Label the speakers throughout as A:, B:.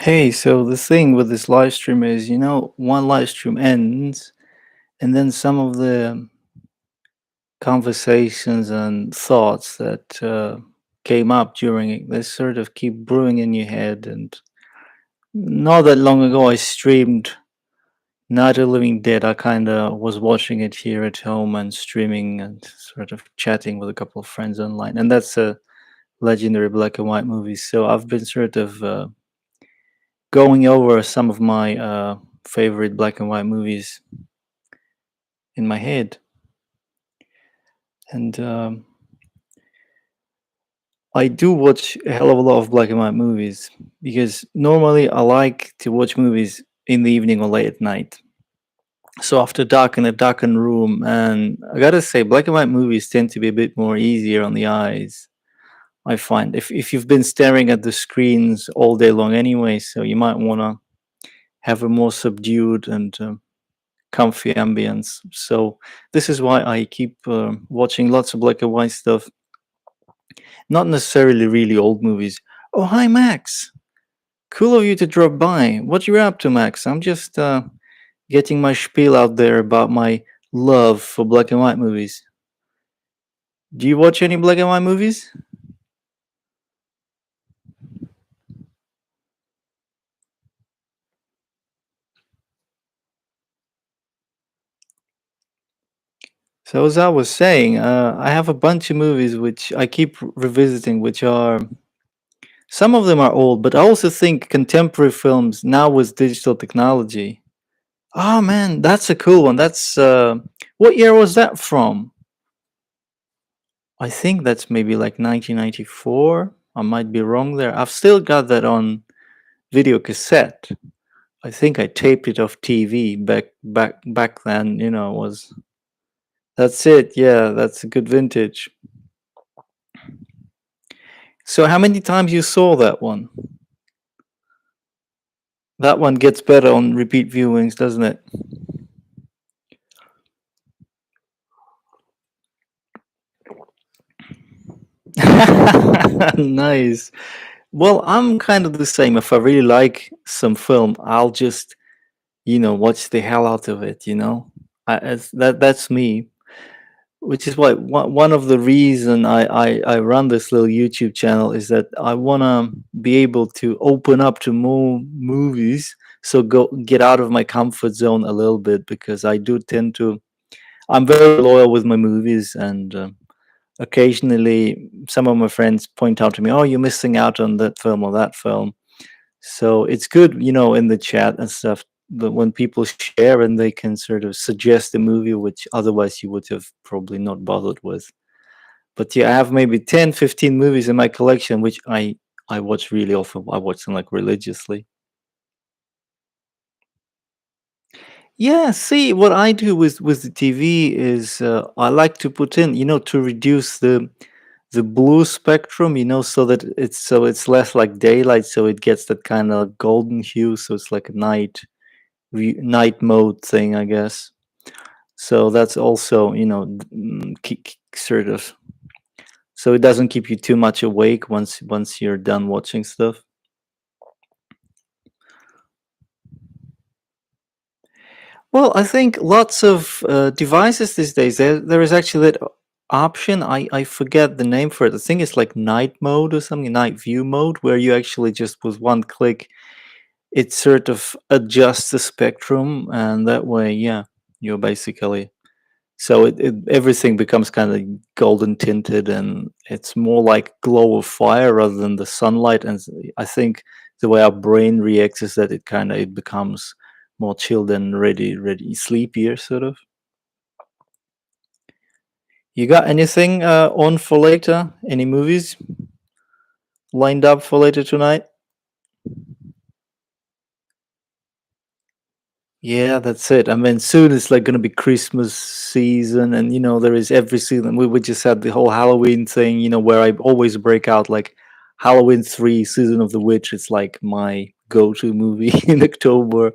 A: Hey, so the thing with this live stream is, one live stream ends, and then some of the conversations and thoughts that came up during it, they sort of keep brewing in your head. And not that long ago, I streamed Night of the Living Dead. I kind of was watching it here at home and streaming and sort of chatting with a couple of friends online. And that's a legendary black and white movie. So I've been sort of going over some of my favorite black and white movies in my head. And I do watch a hell of a lot of black and white movies because normally I like to watch movies in the evening or late at night. So after dark in a darkened room, and I gotta say, black and white movies tend to be a bit more easier on the eyes. I find if you've been staring at the screens all day long anyway, so you might want to have a more subdued and comfy ambience. So this is why I keep watching lots of black and white stuff. Not necessarily really old movies. Oh, hi, Max. Cool of you to drop by. What you up to, Max? I'm just getting my spiel out there about my love for black and white movies. Do you watch any black and white movies? So as I was saying, I have a bunch of movies which I keep revisiting, which are some of them are old, but I also think contemporary films now with digital technology. Oh man, that's a cool one. That's what year was that from? I think that's maybe like 1994. I might be wrong there. I've still got that on video cassette. I think I taped it off TV back then, was that's it. Yeah, that's a good vintage. So how many times you saw that one? That one gets better on repeat viewings, doesn't it? Nice. Well, I'm kind of the same. If I really like some film, I'll just, watch the hell out of it, that's me. Which is why one of the reason I run this little YouTube channel is that I want to be able to open up to more movies, so go get out of my comfort zone a little bit, because I do tend to. I'm very loyal with my movies, and occasionally some of my friends point out to me, "Oh, you're missing out on that film or that film." So it's good, in the chat and stuff, that when people share and they can sort of suggest a movie which otherwise you would have probably not bothered with. But yeah, I have maybe 10, 15 movies in my collection which I watch really often. I watch them like religiously. Yeah, see, what I do with the TV is I like to put in, to reduce the blue spectrum, so that it's less like daylight, so it gets that kind of golden hue, so it's like a night mode thing, I guess. So that's also, sort of, so it doesn't keep you too much awake once you're done watching stuff. Well, I think lots of devices these days, there is actually that option. I forget the name for it. I think it's like night mode or something, night view mode, where you actually just with one click, it sort of adjusts the spectrum, and that way, yeah, you're basically, so everything becomes kind of golden tinted, and it's more like glow of fire rather than the sunlight. And I think the way our brain reacts is that it becomes more chilled and ready, sleepier, sort of. You got anything on for later? Any movies lined up for later tonight? Yeah, that's it. I mean, soon it's like gonna be Christmas season, and there is every season. We just had the whole Halloween thing, where I always break out like Halloween 3, Season of the Witch. It's like my go-to movie in October.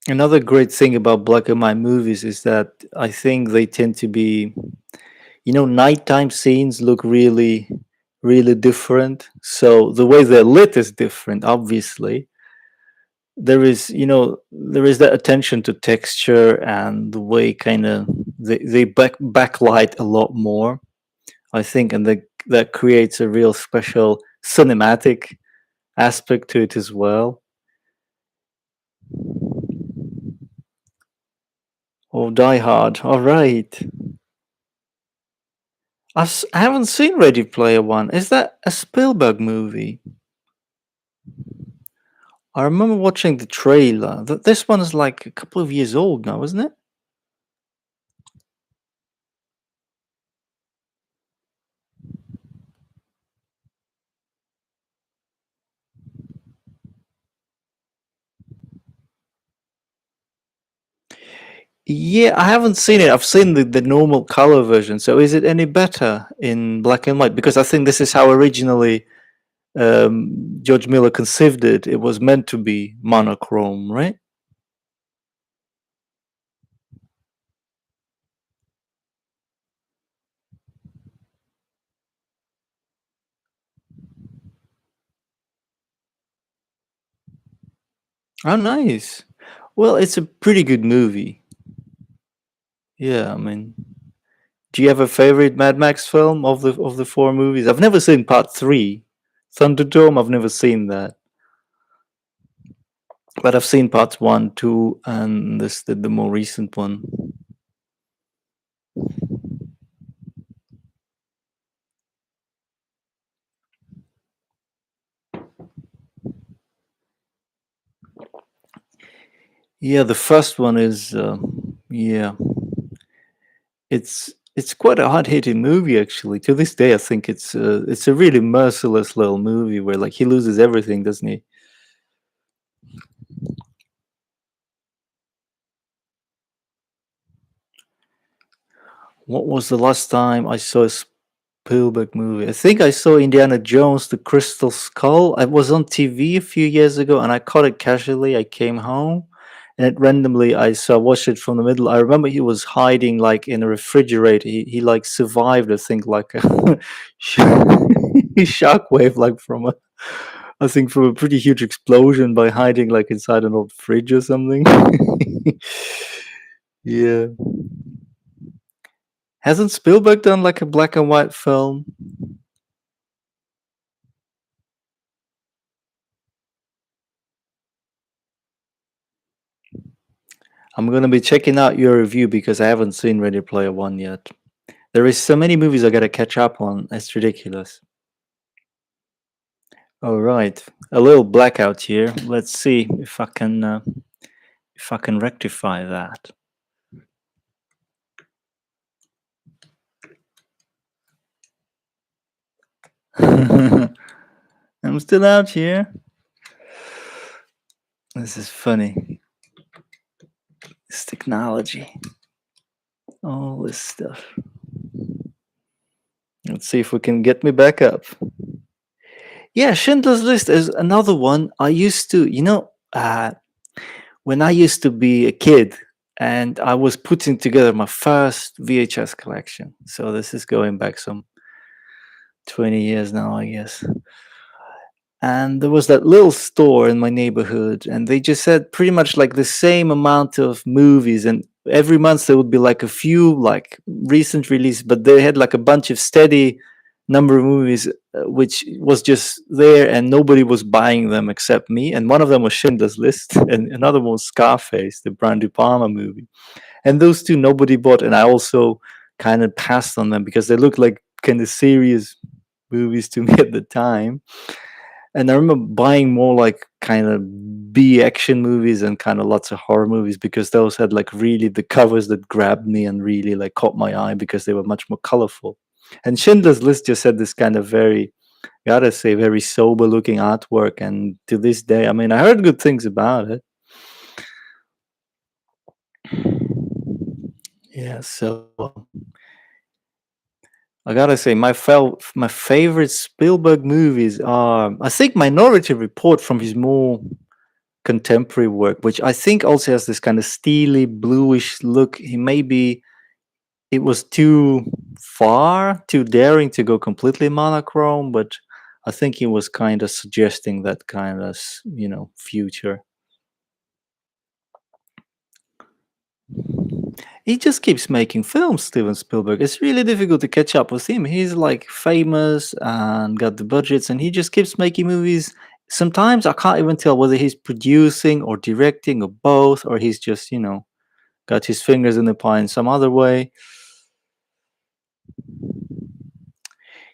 A: Another great thing about black and white movies is that I think they tend to be, nighttime scenes look really, really different. So the way they're lit is different, obviously. There is that attention to texture and the way kind of they backlight a lot more, I think, and that creates a real special cinematic aspect to it as well. Oh, Die Hard. All right. I haven't seen Ready Player One. Is that a Spielberg movie? I remember watching the trailer. This one is like a couple of years old now, isn't it? Yeah, I haven't seen it. I've seen the normal color version. So is it any better in black and white? Because I think this is how originally George Miller conceived it. It was meant to be monochrome, right? Oh, nice. Well, it's a pretty good movie. Yeah, I mean, do you have a favorite Mad Max film of the four movies? I've never seen part three. Thunderdome, I've never seen that. But I've seen parts one, two, and the more recent one. Yeah, the first one is yeah, it's quite a hard-hitting movie actually. To this day, I think it's a really merciless little movie where like he loses everything, doesn't he? What was the last time I saw a Spielberg movie? I think I saw Indiana Jones: The Crystal Skull. I was on TV a few years ago, and I caught it casually. I came home, and it randomly I watched it from the middle. I remember he was hiding like in a refrigerator. He like survived, I think, like a shockwave, like from a I think from a pretty huge explosion by hiding like inside an old fridge or something. Yeah. Hasn't Spielberg done like a black and white film? I'm gonna be checking out your review because I haven't seen Ready Player One yet. There is so many movies I gotta catch up on. It's ridiculous. All right, a little blackout here. Let's see if I can rectify that. I'm still out here. This is funny. This technology, all this stuff. Let's see if we can get me back up. Yeah, Schindler's List is another one. I used to, when I used to be a kid and I was putting together my first VHS collection. So this is going back some 20 years now, I guess. And there was that little store in my neighborhood, and they just had pretty much like the same amount of movies. And every month there would be like a few like recent release, but they had like a bunch of steady number of movies, which was just there, and nobody was buying them except me. And one of them was Schindler's List, and another one was Scarface, the Brian De Palma movie. And those two nobody bought, and I also kind of passed on them because they looked like kind of serious movies to me at the time. And I remember buying more like kind of B action movies and kind of lots of horror movies because those had like really the covers that grabbed me and really like caught my eye because they were much more colorful. And Schindler's List just had this kind of very, gotta say, very sober looking artwork. And to this day, I mean, I heard good things about it. Yeah, so I gotta say, my favorite Spielberg movies are, I think, Minority Report from his more contemporary work, which I think also has this kind of steely bluish look. He maybe it was too far, too daring to go completely monochrome, but I think he was kind of suggesting that kind of future. He just keeps making films, Steven Spielberg. It's really difficult to catch up with him. He's like famous and got the budgets, and he just keeps making movies. Sometimes I can't even tell whether he's producing or directing or both, or he's just, got his fingers in the pie in some other way.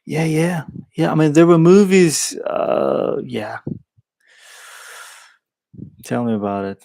A: Yeah, yeah, yeah. I mean, there were movies. Yeah, tell me about it.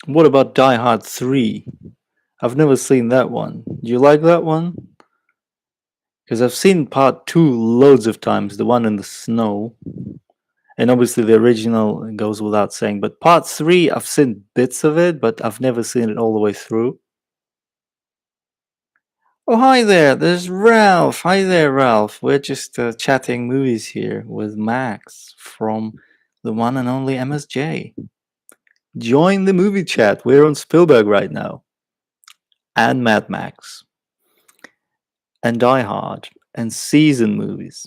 A: What about Die Hard 3? I've never seen that one. Do you like that one? Because I've seen part 2 loads of times, the one in the snow. And obviously the original goes without saying. But part 3, I've seen bits of it, but I've never seen it all the way through. Oh, hi there. There's Ralph. Hi there, Ralph. We're just chatting movies here with Max from the one and only MSJ. Join the movie chat. We're on Spielberg right now. And Mad Max. And Die Hard. And season movies.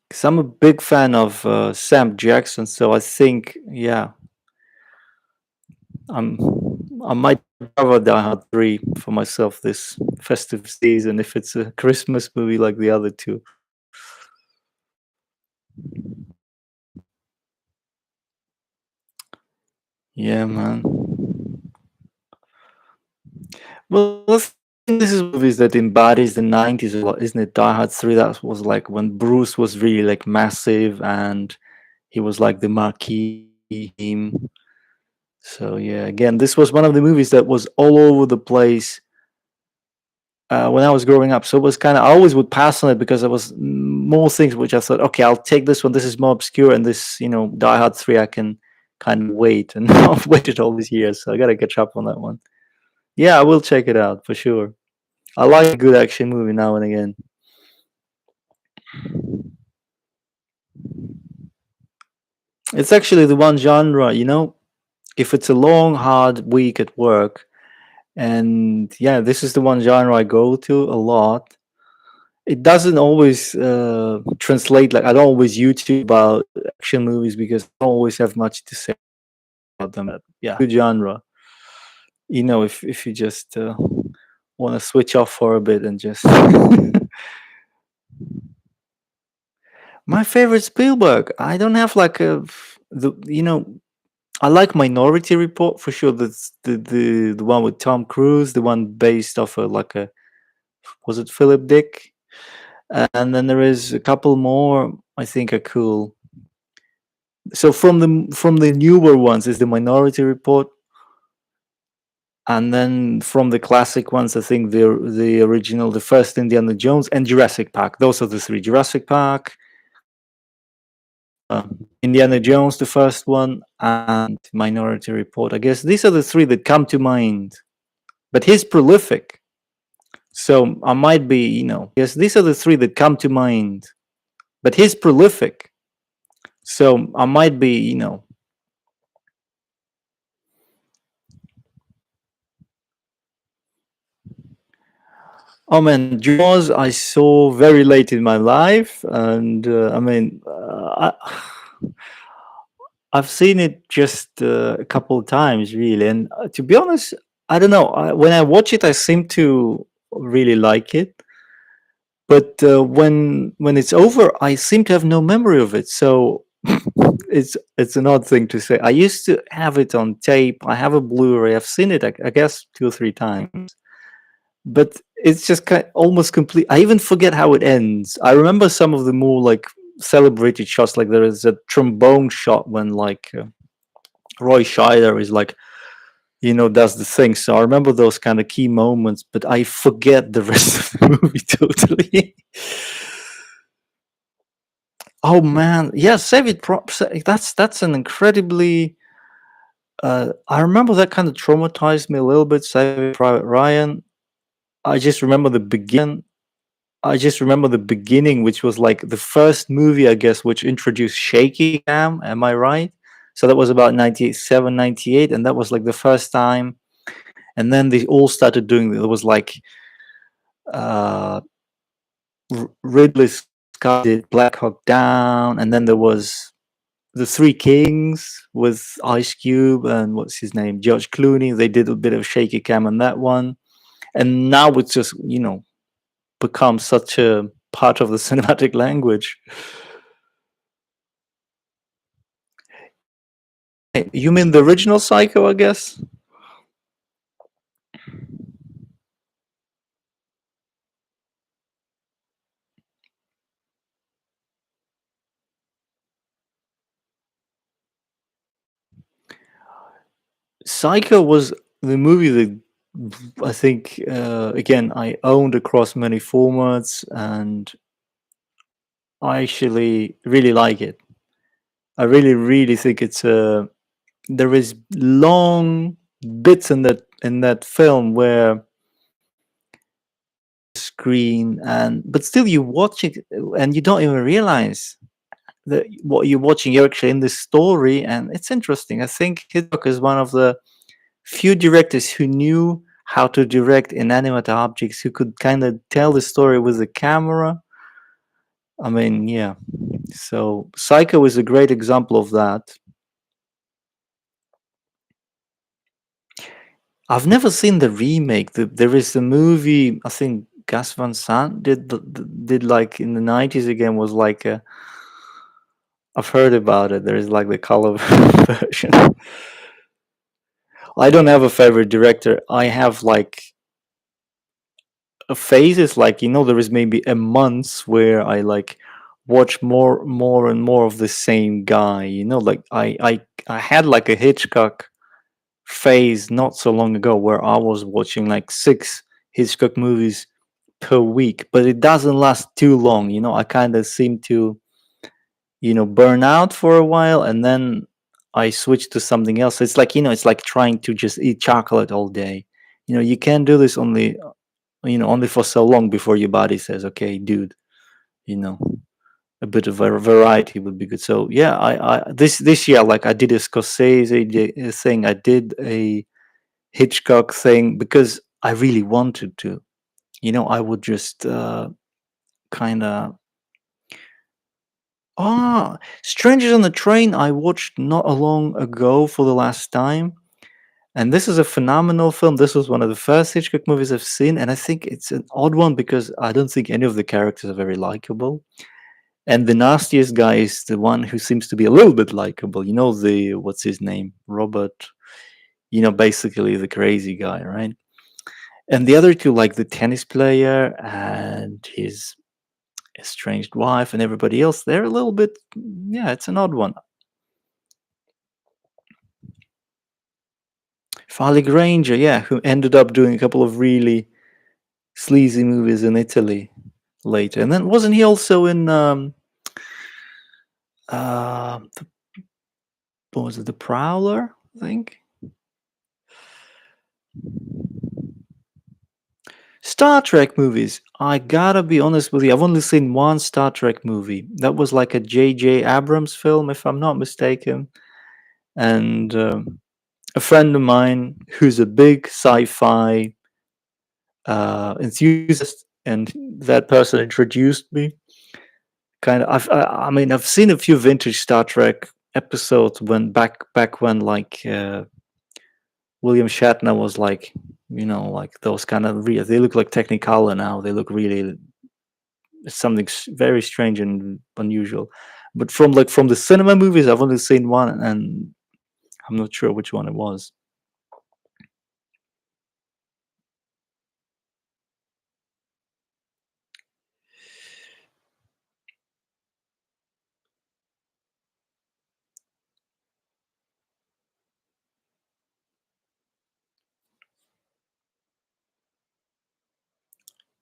A: Because I'm a big fan of Sam Jackson, so I think, yeah, I'm I might cover Die Hard 3 for myself this festive season if it's a Christmas movie like the other two. Yeah, man. Well, I think this is movies that embodies the 90s a lot, isn't it? Die Hard 3, that was like when Bruce was really like massive and he was like the marquee him. So yeah, again, this was one of the movies that was all over the place when I was growing up. So it was kind of, I always would pass on it because there was more things which I thought, okay, I'll take this one. This is more obscure, and this, Die Hard 3, I can kind of wait. And I've waited all these years, so I gotta catch up on that one. Yeah, I will check it out for sure. I like a good action movie now and again. It's actually the one genre, if it's a long, hard week at work, and yeah, this is the one genre I go to a lot. It doesn't always translate. Like I don't always YouTube about action movies because I don't always have much to say about them. But yeah, good genre. If you just want to switch off for a bit and just my favorite Spielberg. I don't have like I like Minority Report for sure. That's the one with Tom Cruise, the one based off like a, was it Philip Dick? And then there is a couple more I think are cool. So from the newer ones is the Minority Report, and then from the classic ones, I think the original, the first Indiana Jones, and Jurassic Park. Those are the three: Jurassic Park, uh, Indiana Jones, the first one, and Minority Report. I guess these are the three that come to mind. But he's prolific, so I might be, yes, these are the three that come to mind. But he's prolific, so I might be, Oh man, Jaws I saw very late in my life, and I mean, I've seen it just a couple of times, really, and to be honest, I don't know. When I watch it, I seem to really like it, but when it's over, I seem to have no memory of it. So it's an odd thing to say. I used to have it on tape. I have a Blu-ray. I've seen it, I guess, 2 or 3 times, but it's just almost complete. I even forget how it ends. I remember some of the more like celebrated shots, like there is a trombone shot when like Roy Scheider is like, does the thing. So I remember those kind of key moments, but I forget the rest of the movie totally. Oh man, yeah, Save It. That's an incredibly. I remember that kind of traumatized me a little bit. Saving Private Ryan. I just remember the begin. I just remember the beginning, which was like the first movie, I guess, which introduced shaky cam. Am I right? So that was about 97, 98, and that was like the first time. And then they all started doing it. It was like uh, Ridley Scott did Black Hawk Down, and then there was The Three Kings with Ice Cube and what's his name, George Clooney. They did a bit of shaky cam on that one, and now it's just become such a part of the cinematic language. You mean the original Psycho, I guess? Psycho was the movie that I think, again, I owned across many formats, and I actually really like it. I really, really think it's a. There is long bits in that film where screen, and but still you watch it and you don't even realize that what you're watching. You're actually in the story, and it's interesting. I think Hitchcock is one of the few directors who knew how to direct inanimate objects, who could kind of tell the story with the camera. I mean, yeah. So Psycho is a great example of that. I've never seen the remake. There is a movie. I think Gus Van Sant did like in the 90s again. Was like I've heard about it. There is like the color version. I don't have a favorite director. I have like a phases. Like there is maybe a month where I like watch more and more of the same guy. Like I had like a Hitchcock phase not so long ago where I was watching like 6 Hitchcock movies per week, but it doesn't last too long. I kind of seem to, burn out for a while, and then I switch to something else. It's like, it's like trying to just eat chocolate all day. You can't do this only for so long before your body says, okay, dude, you know, a bit of a variety would be good. So yeah, this year, like I did a Scorsese thing, I did a Hitchcock thing because I really wanted to. I would just kind of. Strangers on the Train, I watched not a long ago for the last time. And this is a phenomenal film. This was one of the first Hitchcock movies I've seen. And I think it's an odd one because I don't think any of the characters are very likable. And the nastiest guy is the one who seems to be a little bit likable. What's his name? Robert, basically the crazy guy, right? And the other two, like the tennis player and his estranged wife and everybody else, they're a little bit, yeah, it's an odd one. Farley Granger, yeah, who ended up doing a couple of really sleazy movies in Italy later. And then wasn't he also in uh the, what was it, The Prowler, I think? Star Trek movies. I gotta be honest with you, I've only seen one Star Trek movie. That was like a J.J. Abrams film, if I'm not mistaken. And a friend of mine who's a big sci-fi enthusiast, and that person introduced me. Kind of, I mean, I've seen a few vintage Star Trek episodes when back when like William Shatner was like, like those kind of real. They look like Technicolor now. They look really something very strange and unusual. But from the cinema movies, I've only seen one, and I'm not sure which one it was.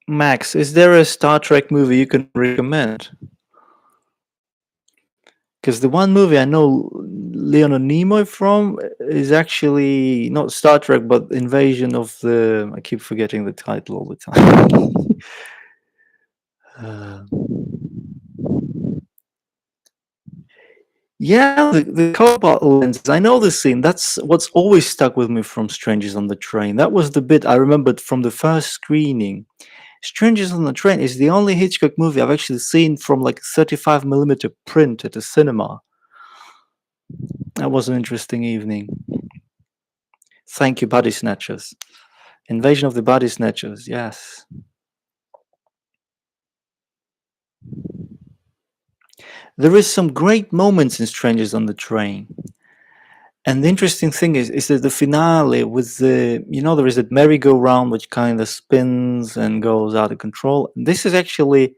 A: Max, is there a Star Trek movie you can recommend? Because the one movie I know Leonard Nimoy from is actually not Star Trek, but Invasion of the. I keep forgetting the title all the time. uh, yeah, the Coke bottle lenses. I know the scene. That's what's always stuck with me from Strangers on the Train. That was the bit I remembered from the first screening. Strangers on the Train is the only Hitchcock movie I've actually seen from like 35 millimeter print at a cinema. That was an interesting evening. Thank you, Body Snatchers. Invasion of the Body Snatchers, yes. There is some great moments in Strangers on the Train. And the interesting thing is that the finale with there is that merry-go-round which kind of spins and goes out of control. This is actually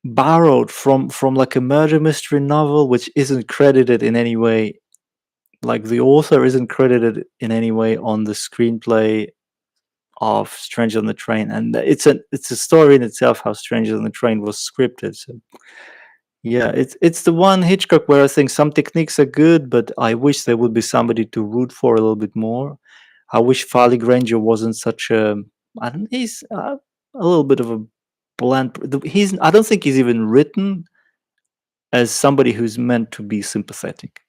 A: borrowed from like a murder mystery novel which isn't credited in any way. Like the author isn't credited in any way on the screenplay of Strangers on the Train, and it's a story in itself how Strangers on the Train was scripted. So yeah, it's the one Hitchcock where I think some techniques are good, but I wish there would be somebody to root for a little bit more. I wish Farley Granger wasn't such a. I don't. He's a little bit of a bland. He's. I don't think he's even written as somebody who's meant to be sympathetic.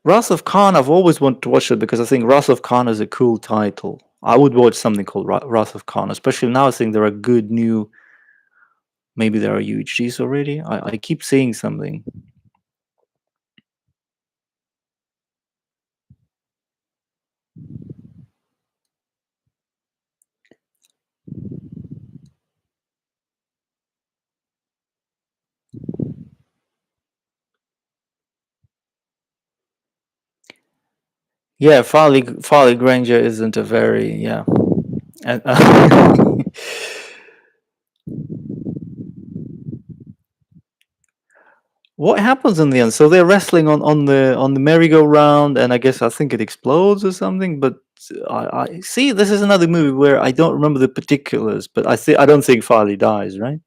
A: Wrath of Khan. I've always wanted to watch it because I think Wrath of Khan is a cool title. I would watch something called Wrath of Khan, especially now. I think there are good new. Maybe there are UHGs already. I keep seeing something. Yeah, Farley Granger isn't a very yeah. And, what happens in the end? So they're wrestling on the merry-go-round, and I think it explodes or something. But I see this is another movie where I don't remember the particulars, but I don't think Farley dies, right?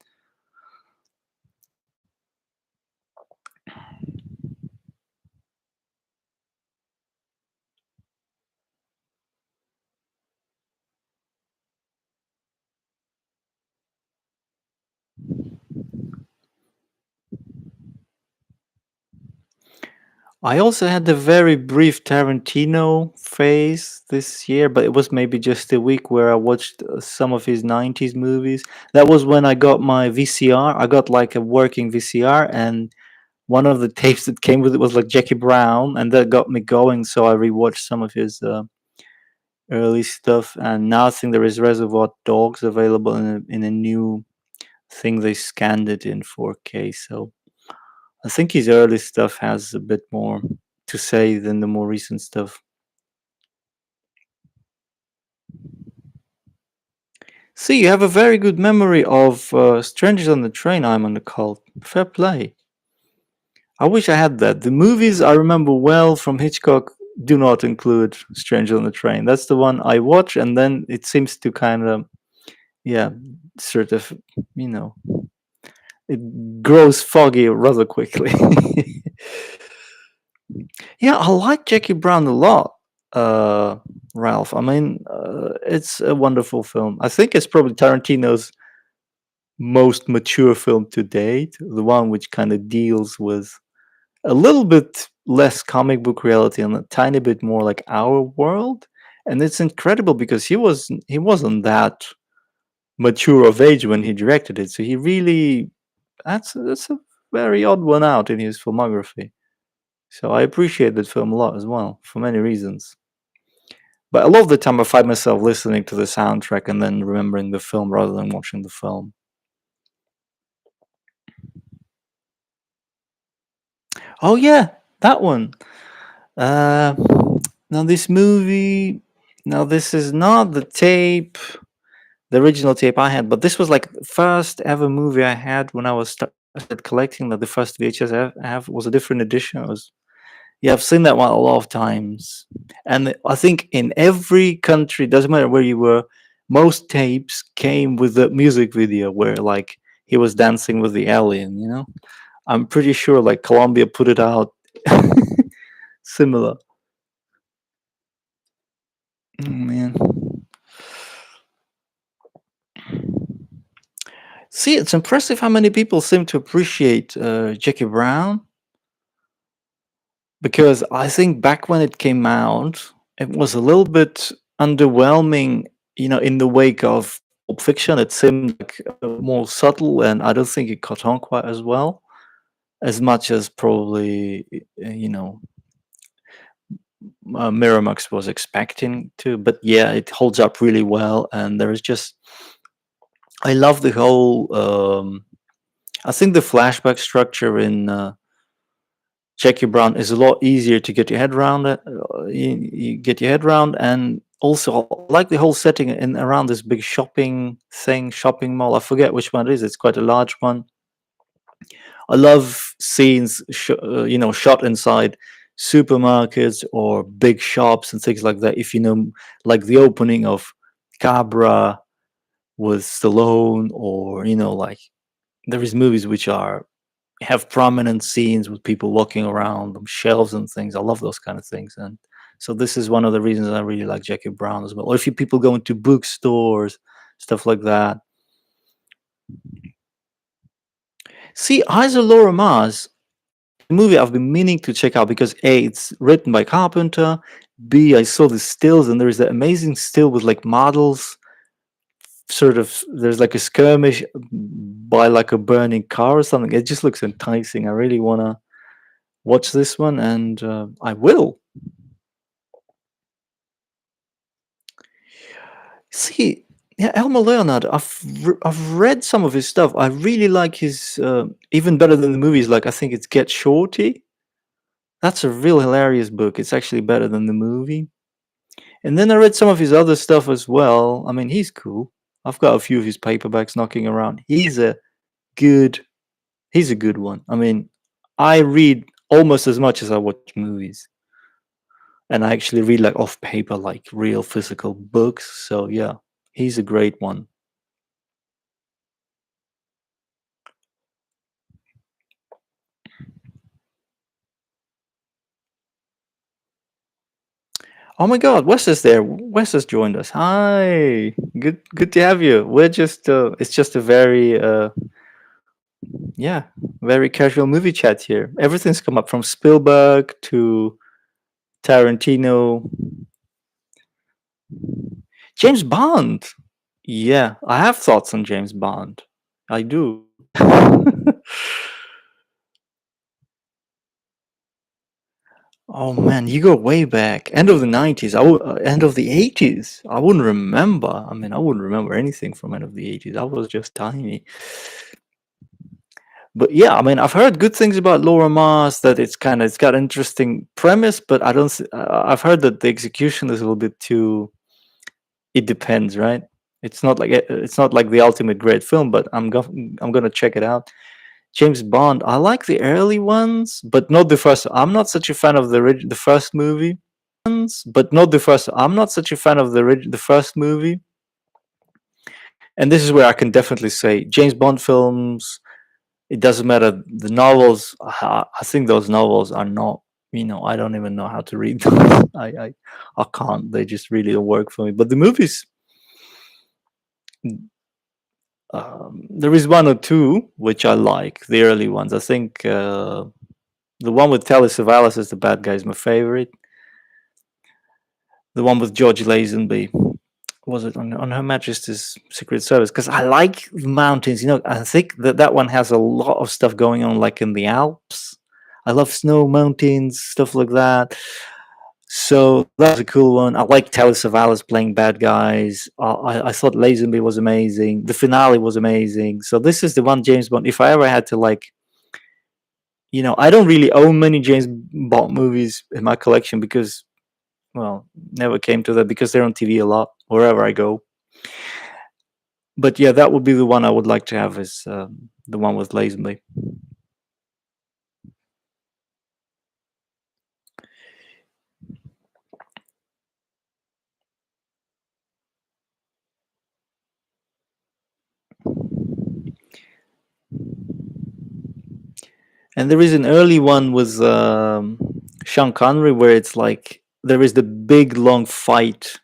A: I also had a very brief Tarantino phase this year, but it was maybe just a week where I watched some of his 90s movies. That was when I got my VCR. I got like a working VCR, and one of the tapes that came with it was like Jackie Brown, and that got me going. So I rewatched some of his early stuff, and now I think there is Reservoir Dogs available in a new thing. They scanned it in 4K, so I think his early stuff has a bit more to say than the more recent stuff. See, you have a very good memory of Strangers on the Train. I'm on the Cult. Fair play. I wish I had that. The movies I remember well from Hitchcock do not include Strangers on the Train. That's the one I watch, and then it seems to kind of, yeah, sort of, you know, it grows foggy rather quickly. Yeah, I like Jackie Brown a lot, uh, Ralph. I mean, it's a wonderful film. I think it's probably Tarantino's most mature film to date, the one which kind of deals with a little bit less comic book reality and a tiny bit more like our world. And it's incredible because he wasn't that mature of age when he directed it. So he really that's very odd one out in his filmography. So I appreciate that film a lot as well, for many reasons. But a lot of the time I find myself listening to the soundtrack and then remembering the film rather than watching the film. Oh yeah, that one. Uh, now this movie. Now this is not the original tape I had, but this was like the first ever movie I had when I was started collecting. Like the first VHS I have was a different edition. It was Yeah, I've seen that one a lot of times, and I think in every country, doesn't matter where you were, most tapes came with the music video where like he was dancing with the alien. I'm pretty sure like Colombia put it out similar. Oh, man. See, it's impressive how many people seem to appreciate Jackie Brown because I think back when it came out, it was a little bit underwhelming. In the wake of Pulp Fiction, it seemed like more subtle, and I don't think it caught on quite as well as much as probably Miramax was expecting to. But yeah, it holds up really well, and there is just I love the whole. I think the flashback structure in Jackie Brown is a lot easier to get your head around. You get your head around, and also I like the whole setting in around this big shopping mall. I forget which one it is. It's quite a large one. I love scenes, shot inside supermarkets or big shops and things like that. If you know, like the opening of Cabra with Stallone, or like there is movies which are have prominent scenes with people walking around on shelves and things. I love those kind of things, and so this is one of the reasons I really like Jackie Brown as well. Or if you people go into bookstores, stuff like that. See, Eyes of Laura Mars, a movie I've been meaning to check out because A, it's written by Carpenter. B, I saw the stills and there's that amazing still with like models. Sort of, there's like a skirmish by like a burning car or something. It just looks enticing. I really wanna watch this one, and I will. See, yeah, Elmer Leonard. I've read some of his stuff. I really like his even better than the movies. Like I think it's Get Shorty. That's a real hilarious book. It's actually better than the movie. And then I read some of his other stuff as well. I mean, he's cool. I've got a few of his paperbacks knocking around. Good. He's a good one. I mean, I read almost as much as I watch movies, and I actually read like off paper, like real physical books. So yeah, he's a great one. Oh my God, Wes is there. Wes has joined us. Hi, good to have you. We're just it's just a very yeah, very casual movie chat here. Everything's come up from Spielberg to Tarantino, James Bond. Yeah, I have thoughts on James Bond. I do. Oh man, you go way back. End of the 90s. End of the 80s. I wouldn't remember. I mean, I wouldn't remember anything from end of the 80s. I was just tiny. But yeah, I mean, I've heard good things about Laura Mars. That it's got interesting premise, but I don't. I've heard that the execution is a little bit too. It depends, right? It's not like the ultimate great film, but I'm gonna check it out. James Bond. I like the early ones, but not the first. I'm not such a fan of the first movie. But not the first. I'm not such a fan of the first movie. And this is where I can definitely say James Bond films. It doesn't matter. The novels. I think those novels are not. I don't even know how to read them. I can't. They just really don't work for me. But the movies, there is one or two which I like. The early ones. I think the one with Telly Savalas as the bad guy is my favorite. The one with George Lazenby. Was it on Her Majesty's Secret Service? Because I like mountains. I think that that one has a lot of stuff going on, like in the Alps. I love snow, mountains, stuff like that. So that's a cool one. I like Telly Savalas playing bad guys. I thought Lazenby was amazing. The finale was amazing. So this is the one James Bond. If I ever had to I don't really own many James Bond movies in my collection because, well, never came to that because they're on TV a lot wherever I go. But yeah, that would be the one I would like to have is the one with Lazenby. And there is an early one with Sean Connery where it's like there is the big long fight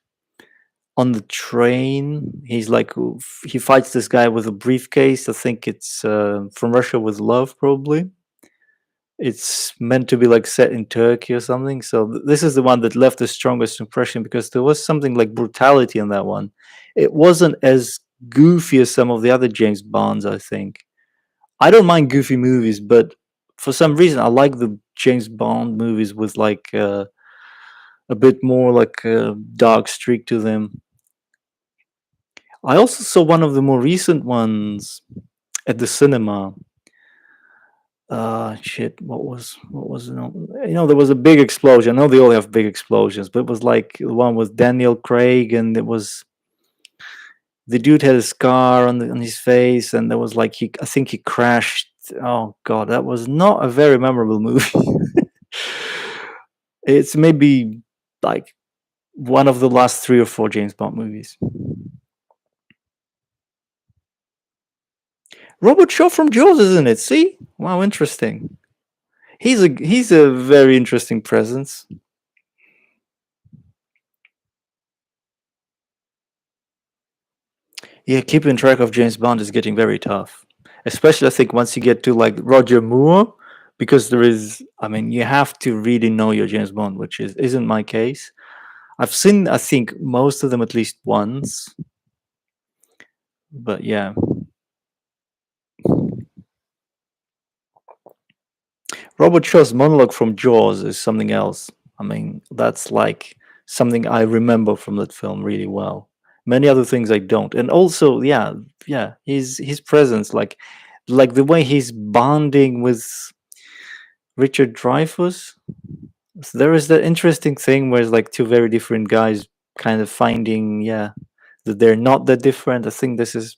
A: on the train. He's like he fights this guy with a briefcase. I think it's From Russia with Love, probably. It's meant to be like set in Turkey or something. So this is the one that left the strongest impression because there was something like brutality in that one. It wasn't as goofy as some of the other James Bonds, I think. I don't mind goofy movies, but for some reason I like the James Bond movies with like a bit more like a dark streak to them. I also saw one of the more recent ones at the cinema. Shit, what was it? There was a big explosion. I know they all have big explosions, but it was like the one with Daniel Craig, and it was the dude had a scar on his face, and there was like I think he crashed. Oh god, that was not a very memorable movie. It's maybe like one of the last 3 or 4 James Bond movies. Robert Shaw from Jaws, isn't it? See, wow, interesting. He's a very interesting presence. Yeah, keeping track of James Bond is getting very tough, especially I think once you get to like Roger Moore, because I mean, you have to really know your James Bond, which isn't my case. I've seen, I think, most of them at least once, but yeah, Robert Shaw's monologue from Jaws is something else. I mean, that's like something I remember from that film really well. Many other things I don't. And also, yeah, yeah, his presence, like the way he's bonding with Richard Dreyfuss. There is that interesting thing where it's like two very different guys kind of finding, yeah, that they're not that different. I think this is,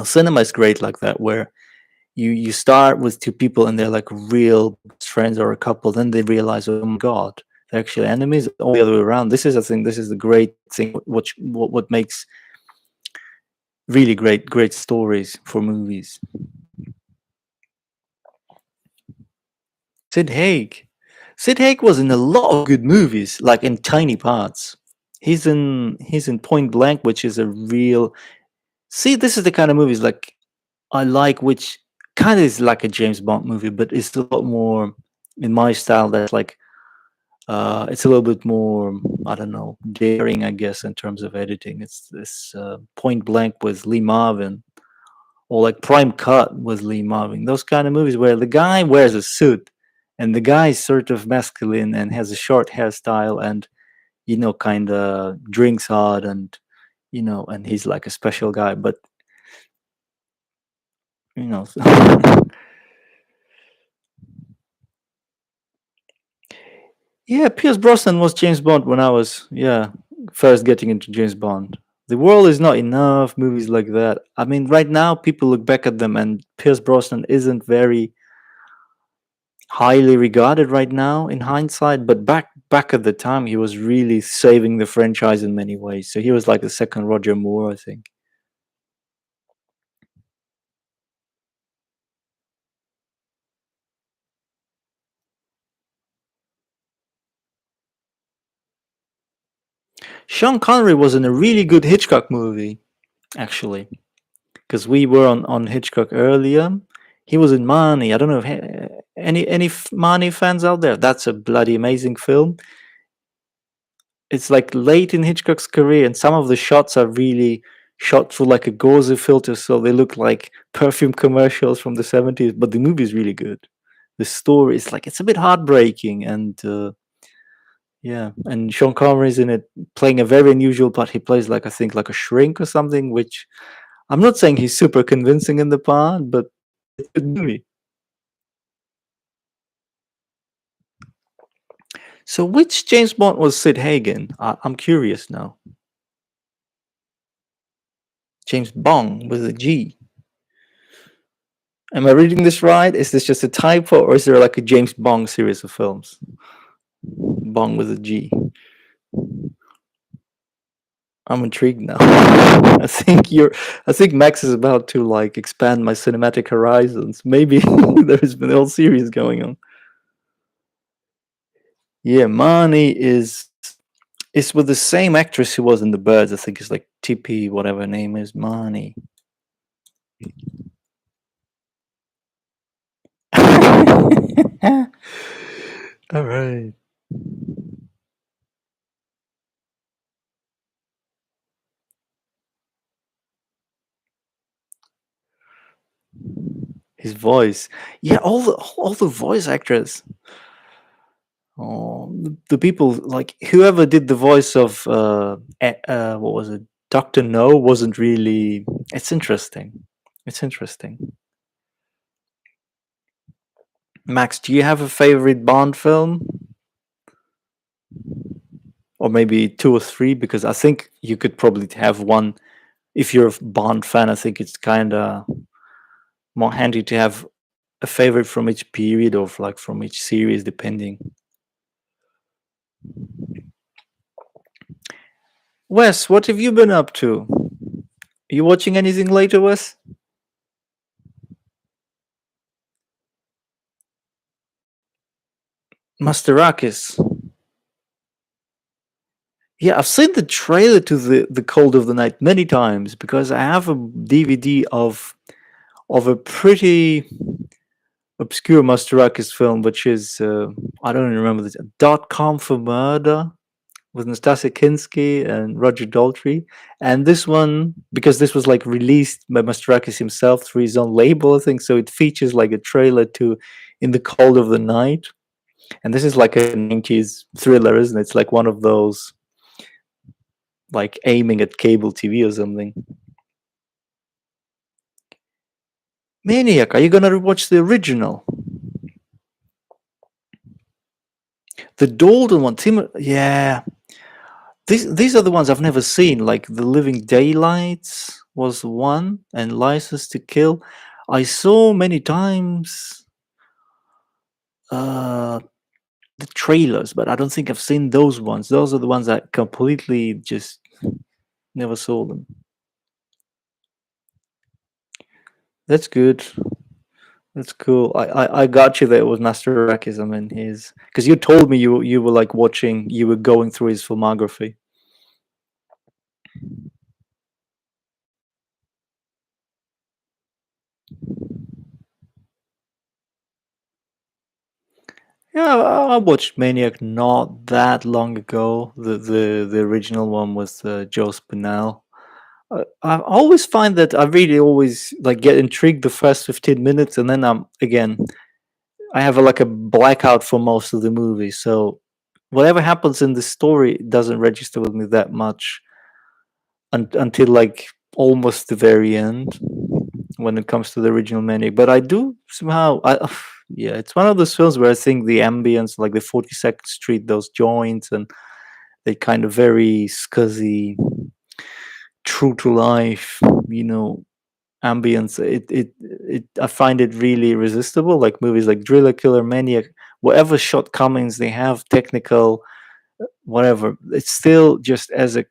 A: cinema is great like that, where you start with two people and they're like real best friends or a couple, then they realize, oh my god, they're actually enemies, all the other way around. This is the great thing, what makes really great stories for movies. Sid Haig. Sid Haig was in a lot of good movies, like in tiny parts. He's in Point Blank, which is a real. See, this is the kind of movies like I like, which kind of is like a James Bond movie, but it's a lot more in my style. That's like it's a little bit more, I don't know, daring, I guess, in terms of editing. It's this Point Blank with Lee Marvin, or like Prime Cut with Lee Marvin. Those kind of movies where the guy wears a suit and the guy is sort of masculine and has a short hairstyle and kind of drinks hard and and he's like a special guy, but you know. Yeah, Pierce Brosnan was James Bond when I was, yeah, first getting into James Bond. The world is not enough movies like that. I mean, right now people look back at them and Pierce Brosnan isn't very highly regarded right now in hindsight, but back at the time he was really saving the franchise in many ways. So he was like the second Roger Moore, I think. Sean Connery was in a really good Hitchcock movie, actually, because we were on Hitchcock earlier. He was in Marnie. I don't know if any Marnie fans out there. That's a bloody amazing film. It's like late in Hitchcock's career, and some of the shots are really shot through like a gauzy filter, so they look like perfume commercials from the 70s. But the movie is really good. The story is like it's a bit heartbreaking, and yeah, and Sean Connery is in it playing a very unusual part. He plays like I think like a shrink or something, which I'm not saying he's super convincing in the part, but it's a good movie. So which James Bond was Sid Hagen? I'm curious now. James Bong with a G. Am I reading this right? Is this just a typo, or is there like a James Bong series of films? Bong with a G. I'm intrigued now. I think Max is about to like expand my cinematic horizons. Maybe there's been a whole series going on. Yeah, Marnie is with the same actress who was in The Birds. I think it's like TP, whatever her name is, Marnie. All right. His voice. Yeah, all the voice actors. Oh, the people like whoever did the voice of what was it? Doctor No wasn't really. It's interesting. It's interesting. Max, do you have a favorite Bond film, or maybe two or three? Because I think you could probably have one. If you're a Bond fan, I think it's kind of more handy to have a favorite from each period or like from each series, depending. Wes, what have you been up to? You watching anything later, Wes? Masterakis. Yeah, I've seen the trailer to the Cold of the Night many times because I have a DVD of a pretty obscure Masterakis film, which is I don't even remember this. .com for Murder with Nastasia Kinski and Roger Daltrey. And this one, because this was like released by Masterakis himself through his own label, I think, so it features like a trailer to In the Cold of the Night. And this is like a 90s thriller, isn't it? It's like one of those like aiming at cable TV or something. Maniac, are you gonna rewatch the original? The Dalton one, yeah. These are the ones I've never seen. Like The Living Daylights was one, and License to Kill. I saw many times uh, the trailers, but I don't think I've seen those ones. Those are the ones that completely just never saw them. That's good. That's cool. I got you that it was Masterakis. I mean, his because you told me you were like watching, you were going through his filmography. Yeah, I watched Maniac not that long ago. The original one was Joe Spinell. I always find that I really always like get intrigued the first 15 minutes, and then I'm again I have like a blackout for most of the movie. So whatever happens in the story doesn't register with me that much until like almost the very end when it comes to the original Maniac. But I do somehow, yeah, it's one of those films where I think the ambience, like the 42nd Street, those joints, and they kind of very scuzzy, true to life, you know, ambience. I find it really irresistible. Like movies like Driller, Killer, Maniac, whatever shortcomings they have, technical, whatever, it's still just as a,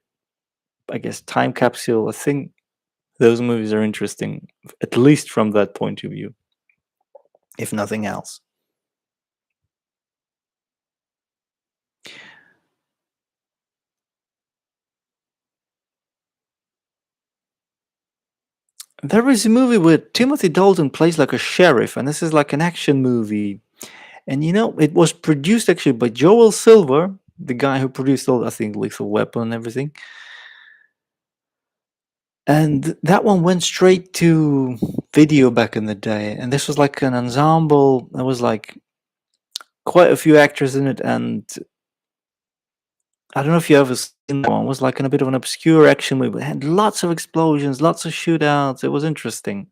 A: I guess, time capsule. I think those movies are interesting, at least from that point of view, if nothing else. There is a movie where Timothy Dalton plays like a sheriff, and this is like an action movie. And you know, it was produced actually by Joel Silver, the guy who produced all, I think, Lethal Weapon and everything. And that one went straight to video back in the day. And this was like an ensemble. There was like quite a few actors in it, and I don't know if you ever seen that one. It was like in a bit of an obscure action movie. It had lots of explosions, lots of shootouts. It was interesting.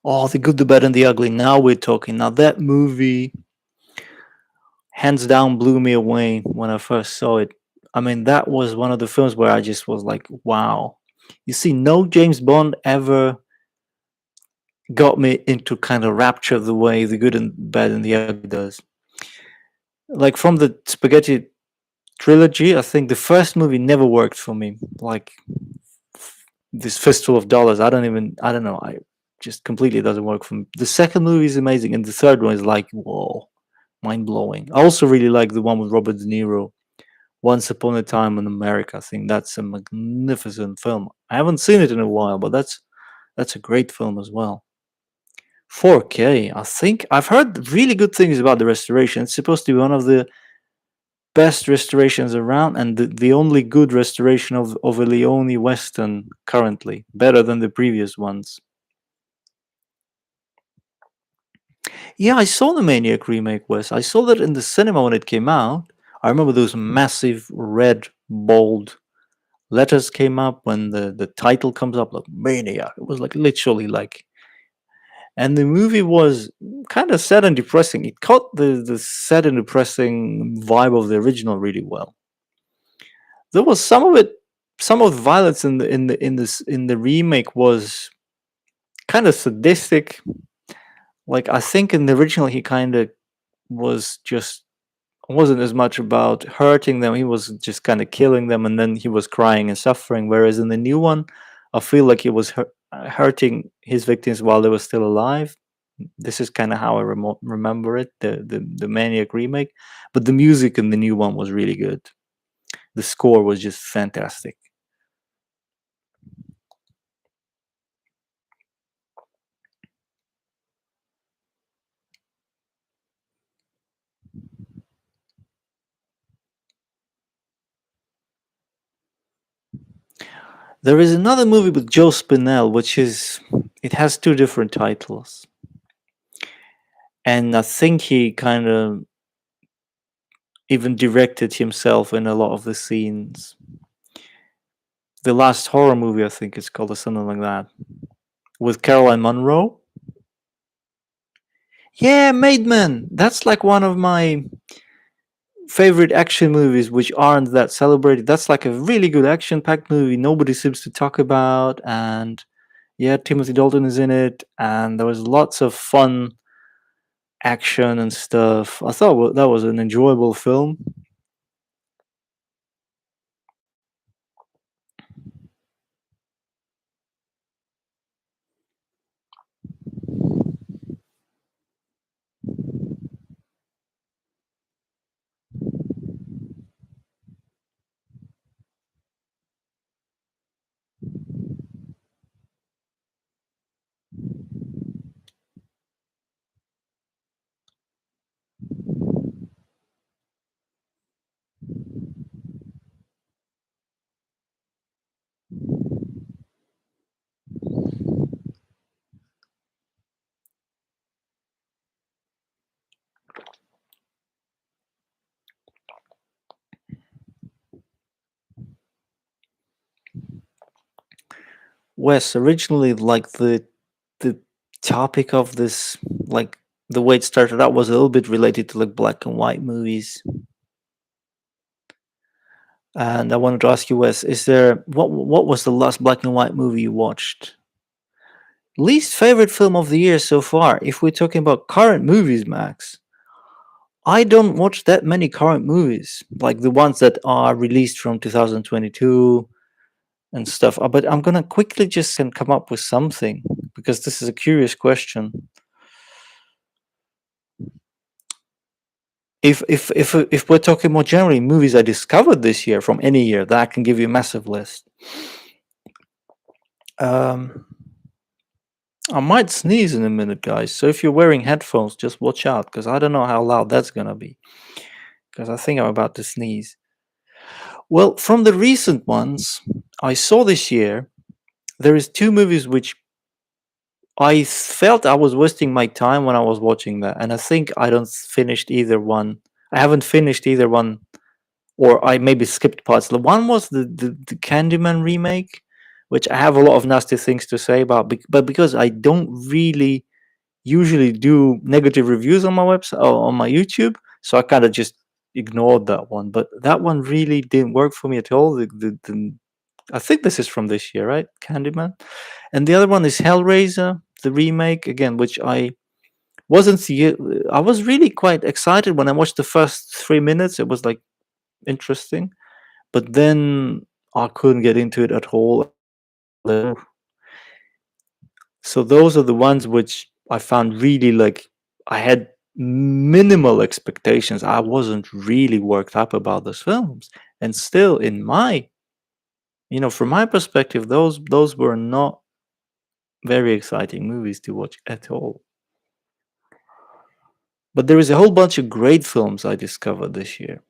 A: Oh, The Good, the Bad, and the Ugly. Now we're talking. Now that movie, hands down, blew me away when I first saw it. I mean, that was one of the films where I just was like, wow. You see, no James Bond ever got me into kind of rapture the way The Good and Bad and the Ugly does. Like from the Spaghetti trilogy, I think the first movie never worked for me. Like this Fistful of Dollars, I don't know, I just completely doesn't work for me. The second movie is amazing, and the third one is like, whoa, mind blowing. I also really like the one with Robert De Niro, Once Upon a Time in America. I think that's a magnificent film. I haven't seen it in a while, but that's a great film as well. 4K. I think I've heard really good things about the restoration. It's supposed to be one of the best restorations around, and the only good restoration of a Leone Western currently, better than the previous ones. Yeah, I saw the Maniac remake, Wes. I saw that in the cinema when it came out. I remember those massive red bold letters came up when the title comes up, like Maniac. It was like literally like, and the movie was kind of sad and depressing. It caught the sad and depressing vibe of the original really well. There was some of it, some of the violence in the remake was kind of sadistic. Like I think in the original he kind of was just wasn't as much about hurting them. He was just kind of killing them, and then he was crying and suffering. Whereas in the new one, I feel like he was hurting his victims while they were still alive. This is kind of how I remember it, the Maniac remake. But the music in the new one was really good. The score was just fantastic. There is another movie with Joe Spinell, which is it has two different titles, and I think he kind of even directed himself in a lot of the scenes. The last horror movie, I think it's called, or something like that, with Caroline Munro. Yeah, Made Men. That's like one of my favorite action movies, which aren't that celebrated. That's like a really good action-packed movie. Nobody seems to talk about, and yeah, Timothy Dalton is in it, and there was lots of fun action and stuff. I thought that was an enjoyable film. Wes, originally, like the topic of this, like the way it started out, was a little bit related to like black and white movies. And I wanted to ask you, Wes, is there what was the last black and white movie you watched? Least favorite film of the year so far? If we're talking about current movies, Max, I don't watch that many current movies, like the ones that are released from 2022 and stuff. But I'm gonna quickly just can come up with something because this is a curious question. If we're talking more generally, movies I discovered this year from any year, that I can give you a massive list. Um, I might sneeze in a minute, guys. So if you're wearing headphones, just watch out, because I don't know how loud that's gonna be. Because I think I'm about to sneeze. Well, from the recent ones I saw this year, there is two movies which I felt I was wasting my time when I was watching that, and I think I don't finished either one. I haven't finished either one, or I maybe skipped parts. The one was the Candyman remake, which I have a lot of nasty things to say about, but because I don't really usually do negative reviews on my website or on my YouTube, so I kind of just ignored that one. But that one really didn't work for me at all. I think this is from this year, right? Candyman. And the other one is Hellraiser, the remake again, which wasn't the I was really quite excited when I watched the first 3 minutes. It was like interesting, but then I couldn't get into it at all. So those are the ones which I found really like I had minimal expectations. I wasn't really worked up about those films, and still, in my from my perspective, those were not very exciting movies to watch at all. But there is a whole bunch of great films I discovered this year.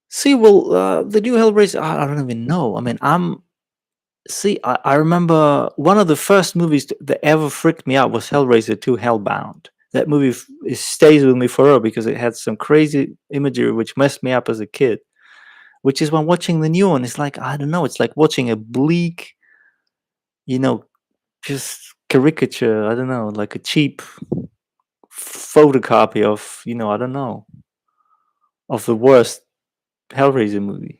A: See, well, the new Hellraiser, I don't even know. I mean, I remember one of the first movies that ever freaked me out was Hellraiser 2 Hellbound. That movie it stays with me forever because it had some crazy imagery which messed me up as a kid. Which is when watching the new one, it's like, I don't know, it's like watching a bleak, you know, just caricature, I don't know, like a cheap photocopy of, I don't know, of the worst Hellraiser movie.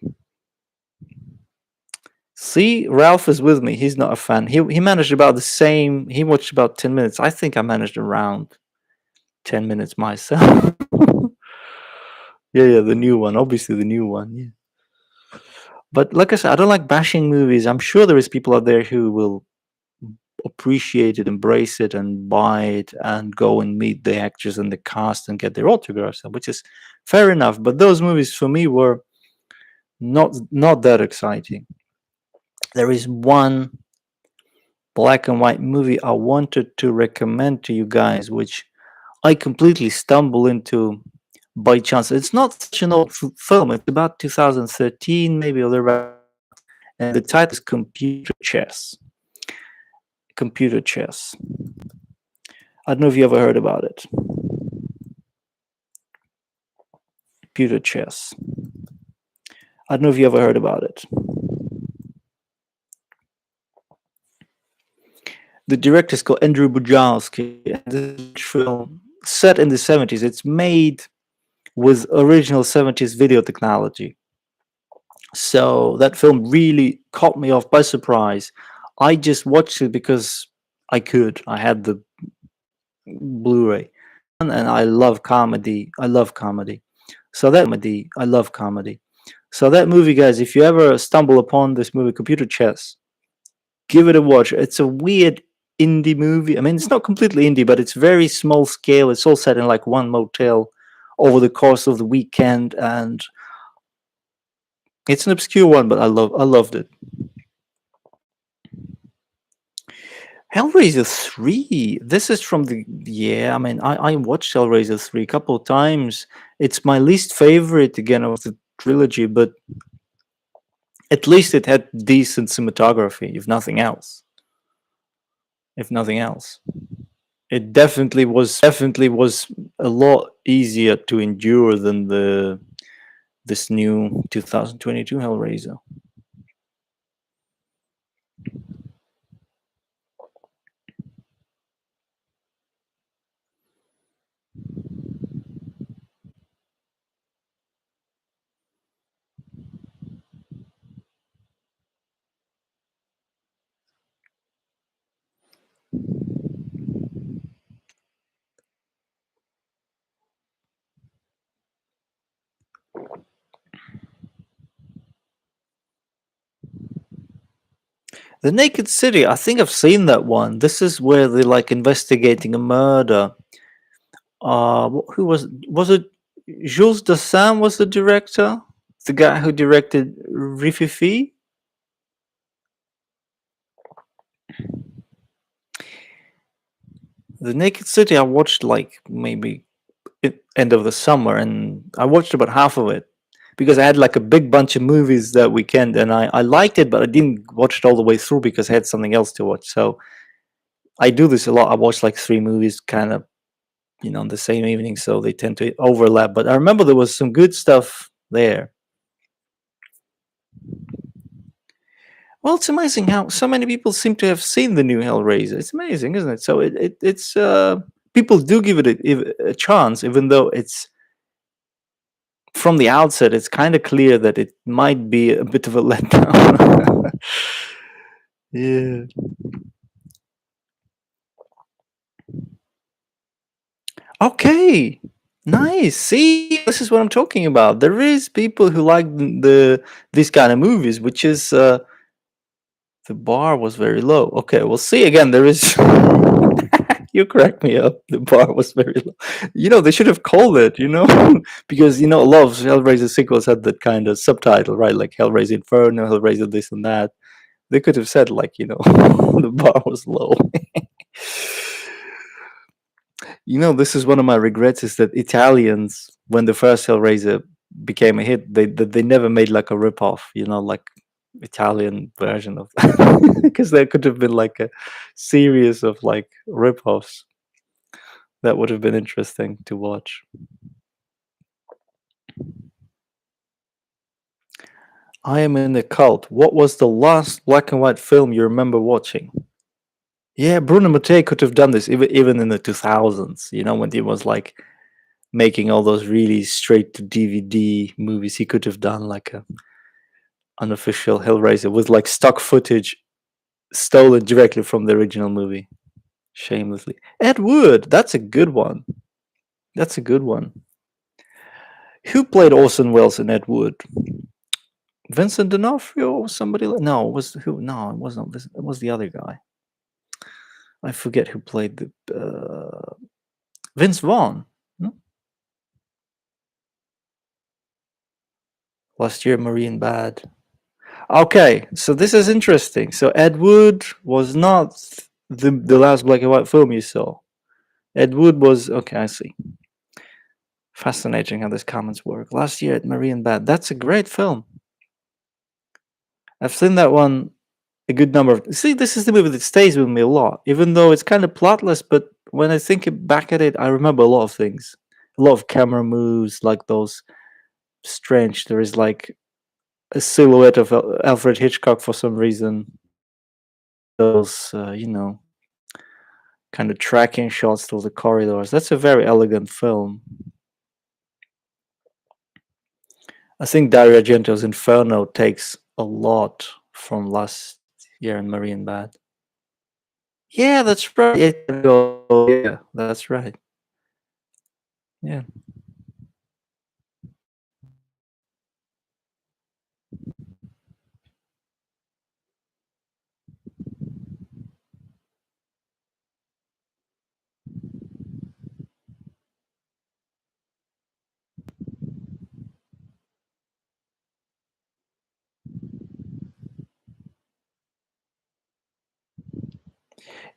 A: See, Ralph is with me. He's not a fan. He managed about the same. He watched about 10 minutes. I think I managed around 10 minutes myself. Yeah, the new one. Obviously, the new one. Yeah. But like I said, I don't like bashing movies. I'm sure there is people out there who will appreciate it, embrace it, and buy it, and go and meet the actors and the cast and get their autographs, which is fair enough. But those movies for me were not that exciting. There is one black and white movie I wanted to recommend to you guys, which I completely stumbled into by chance. It's not such an old film. It's about 2013, maybe or thereabouts, and the title is Computer Chess. Computer Chess. I don't know if you ever heard about it. Computer Chess. I don't know if you ever heard about it. The director is called Andrew Bujalski. This film set in the 70s. It's made with original 70s video technology. So that film really caught me off by surprise. I just watched it because I could. I had the Blu-ray, and I love comedy. I love comedy. I love comedy. So that movie, guys, if you ever stumble upon this movie, Computer Chess, give it a watch. It's a weird indie movie. I mean, it's not completely indie, but it's very small scale. It's all set in like one motel over the course of the weekend, and it's an obscure one, but I loved it. Hellraiser 3. This is from the yeah. I mean, I watched Hellraiser 3 a couple of times. It's my least favorite again of the trilogy, but at least it had decent cinematography, if nothing else. If nothing else, it definitely was a lot easier to endure than this new 2022 Hellraiser. The Naked City, I think I've seen that one. This is where they're like investigating a murder. Who was it? Jules Dassin was the director. The guy who directed Rififi. The Naked City I watched like maybe end of the summer, and I watched about half of it because I had like a big bunch of movies that weekend, and I liked it, but I didn't watch it all the way through because I had something else to watch. So I do this a lot. I watch like three movies kind of, on the same evening, so they tend to overlap. But I remember there was some good stuff there. Well, it's amazing how so many people seem to have seen the new Hellraiser. It's amazing, isn't it? So it's people do give it a chance, even though it's from the outset, it's kind of clear that it might be a bit of a letdown. Yeah. Okay. Nice. See, this is what I'm talking about. There is people who like these kind of movies, which is the bar was very low. Okay, we'll see again. There is. You crack me up. The bar was very low. They should have called it. Because a lot of Hellraiser sequels had that kind of subtitle, right? Like Hellraiser Inferno, Hellraiser this and that. They could have said like, the bar was low. This is one of my regrets is that Italians, when the first Hellraiser became a hit, they never made like a ripoff, like Italian version of that. Because there could have been like a series of like ripoffs that would have been interesting to watch. I am in the cult. What was the last black and white film you remember watching? Yeah, Bruno Mattei could have done this even in the 2000s, when he was like making all those really straight to DVD movies. He could have done like a unofficial Hellraiser with like stock footage stolen directly from the original movie. Shamelessly. Ed Wood, that's a good one. That's a good one. Who played Orson Welles in Ed Wood? Vincent D'Onofrio or somebody like no, it was who? No, it wasn't. It was the other guy. I forget who played the Vince Vaughn. No? Last year, Marine Bad. Okay, so this is interesting. So Ed Wood was not the last black and white film you saw. Ed Wood was okay. I see. Fascinating how these comments work. Last year at Marine Bad. That's a great film. I've seen that one a good number of. See, this is the movie that stays with me a lot, even though it's kind of plotless. But when I think back at it, I remember a lot of things, a lot of camera moves, like those strange. There is like a silhouette of Alfred Hitchcock for some reason. Those, kind of tracking shots through the corridors. That's a very elegant film. I think Dario Argento's Inferno takes a lot from last year in Marine Bad. Yeah, that's right. Yeah, that's right. Yeah.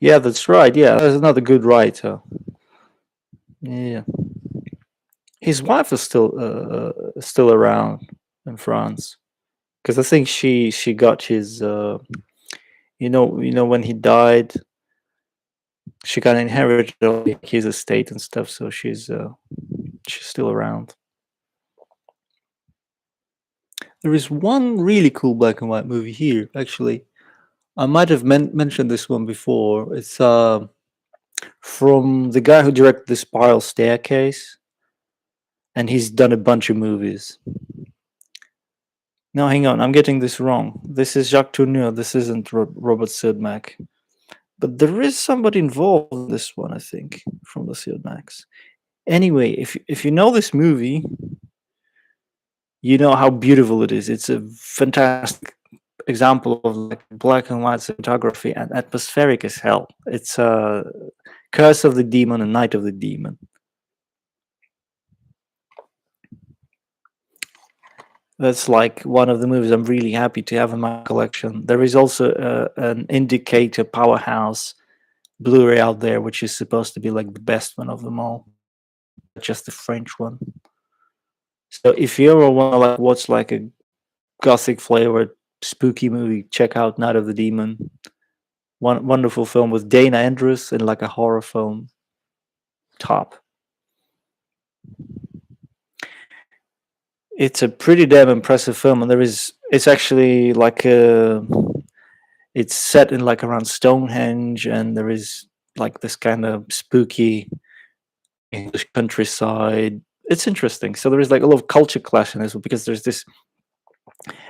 A: Yeah, that's right. Yeah, that's another good writer. Yeah. His wife is still around in France because I think she got his when he died, she got inherited all his estate and stuff, so she's still around. There is one really cool black and white movie here, actually. I might have mentioned this one before. It's from the guy who directed The Spiral Staircase, and he's done a bunch of movies. No, hang on, I'm getting this wrong. This is Jacques Tourneur. This isn't Robert Siodmak. But there is somebody involved in this one, I think, from the Siodmaks. Anyway, if you know this movie, you know how beautiful it is. It's a fantastic example of like black and white cinematography and atmospheric as hell. It's Curse of the Demon and Night of the Demon. That's like one of the movies I'm really happy to have in my collection. There is also an Indicator Powerhouse Blu-ray out there, which is supposed to be like the best one of them all, just the French one. So if you ever want to like watch like a gothic flavored spooky movie, check out Night of the Demon. One wonderful film with Dana Andrews and like a horror film. Top. It's a pretty damn impressive film, and it's actually like it's set in like around Stonehenge, and there is like this kind of spooky English countryside. It's interesting. So there is like a lot of culture clash in this because there's this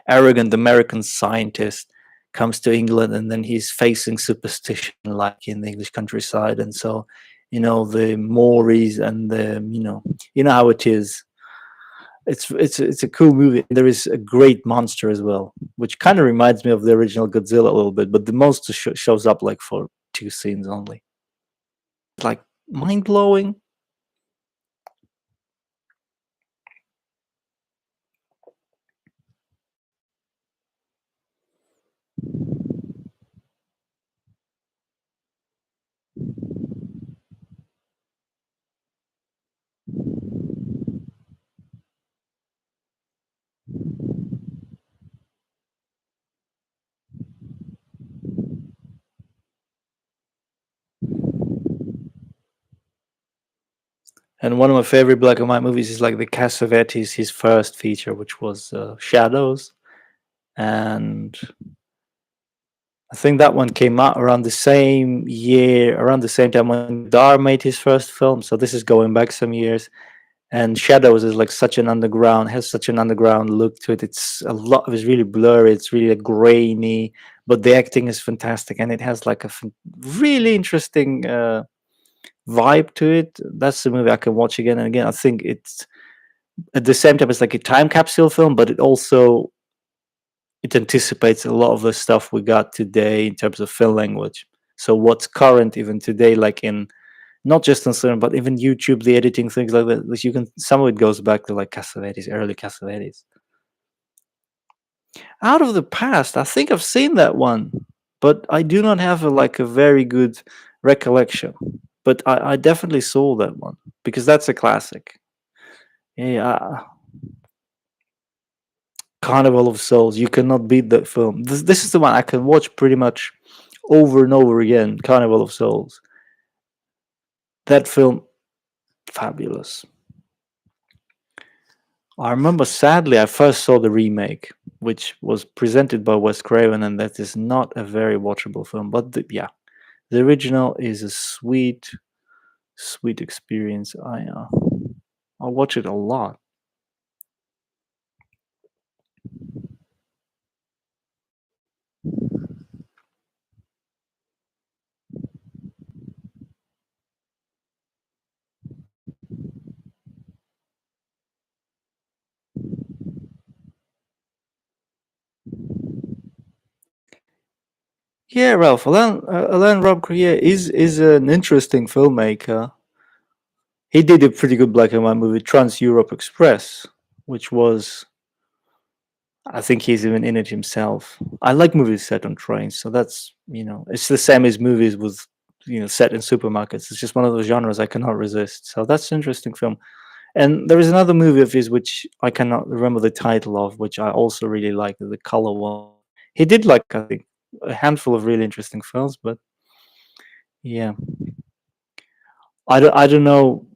A: arrogant American scientist comes to England, and then he's facing superstition like in the English countryside, and so the Maoris and the you know how it is. It's a cool movie. There is a great monster as well, which kind of reminds me of the original Godzilla a little bit, but the monster shows up like for two scenes only. Like mind blowing. And one of my favorite black and white movies is like the Cassavetes, his first feature, which was Shadows, and I think that one came out around the same year, around the same time when Dar made his first film. So this is going back some years. And Shadows is like such an underground, has such an underground look to it. It's a lot of it's really blurry, it's really like grainy, but the acting is fantastic, and it has like a really interesting vibe to it. That's the movie I can watch again and again. I think it's at the same time it's like a time capsule film, but it anticipates a lot of the stuff we got today in terms of film language. So what's current even today, like in not just on cinema, but even YouTube, the editing, things like that. Like you can some of it goes back to like Cassavetes, early Cassavetes. Out of the past, I think I've seen that one, but I do not have a very good recollection. But I definitely saw that one because that's a classic. Yeah, Carnival of Souls. You cannot beat that film. This is the one I can watch pretty much over and over again. Carnival of Souls. That film, fabulous. I remember sadly I first saw the remake, which was presented by Wes Craven, and that is not a very watchable film. But yeah, the original is a sweet, sweet experience. I watch it a lot. Yeah, Ralph. Alain Rob Collier is an interesting filmmaker. He did a pretty good black and white movie, Trans Europe Express, which was I think he's even in it himself. I like movies set on trains, so that's it's the same as movies with set in supermarkets. It's just one of those genres I cannot resist. So that's an interesting film. And there is another movie of his which I cannot remember the title of, which I also really like, the color one. He did like I think a handful of really interesting films, but yeah, I don't know.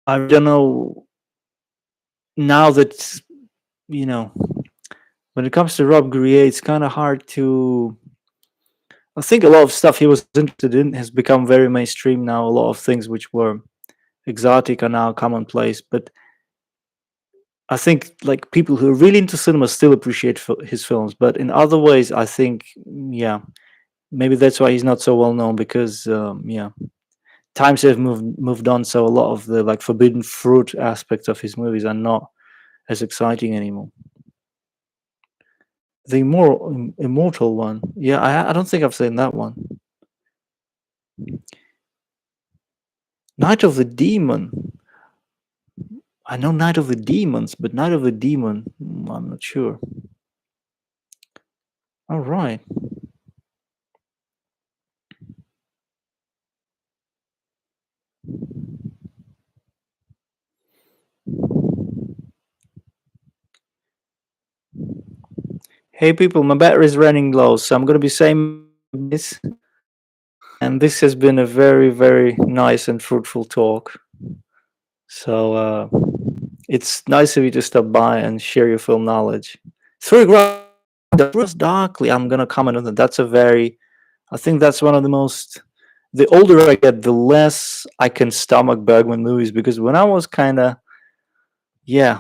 A: I don't know now that you know when it comes to Rob Grier, it's kind of hard to. I think a lot of stuff he was interested in has become very mainstream now. A lot of things which were exotic are now commonplace. But I think like people who are really into cinema still appreciate his films. But in other ways, I think yeah, maybe that's why he's not so well known because yeah, times have moved on. So a lot of the like forbidden fruit aspects of his movies are not as exciting anymore. The immortal one, yeah, I don't think I've seen that one. Night of the Demon. I know Night of the Demons, but Night of the Demon, I'm not sure. All right. Hey people, my battery is running low, so I'm gonna be saying this. And this has been a very, very nice and fruitful talk. So it's nice of you to stop by and share your film knowledge. Three Gross Darkly, I'm gonna comment on that. That's a very, I think that's one of the most. The older I get, the less I can stomach Bergman movies because when I was kind of, yeah,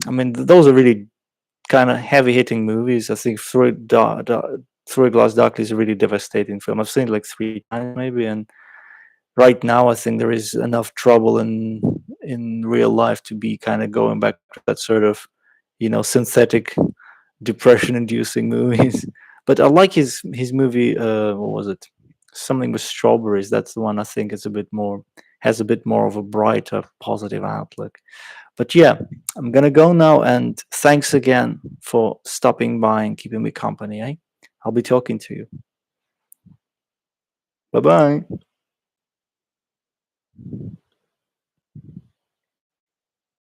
A: I mean those are really kind of heavy hitting movies. I think Three Glass Darkly is a really devastating film. I've seen it like 3 times maybe, and right now I think there is enough trouble in real life to be kind of going back to that sort of, synthetic depression inducing movies. But I like his movie. What was it? Something with strawberries. That's the one I think is a bit more has a bit more of a brighter, positive outlook. But yeah, I'm gonna go now. And thanks again for stopping by and keeping me company. Eh? I'll be talking to you. Bye bye.